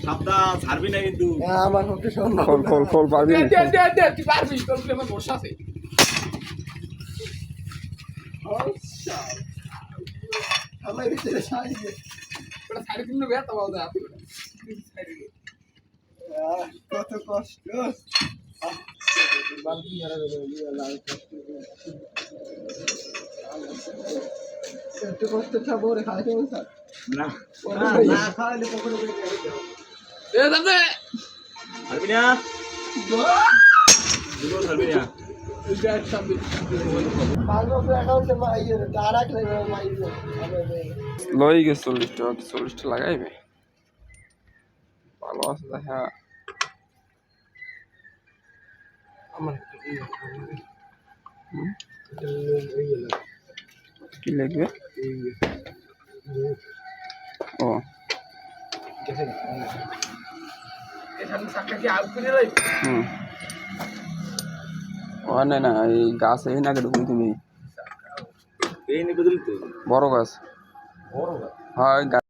সাবধান ছাড়বি না কিন্তু আমার পক্ষে সম্ভব খোল খোল খোল পারবি তুই পারবি তোর উপরে আমার ভরসা আছে আমার ভিতরে সাইজে ওটা সাইড দিন না তো বাবা আপনি কত কষ্ট একটু কষ্ট খাবো রে খাইতে স্যার না না খাইলে পকড়ে এ দাদা ছাড়বি না দুটো ছাড়বি না লই গেছে 40টা লাগাইবে ভালো আছে দেখা কি লাগবে ও হুম ওখানে না এই গাছ এই না কেটে তুমি এই নিয়ে বদলি তো বড় গাছ বড় হয়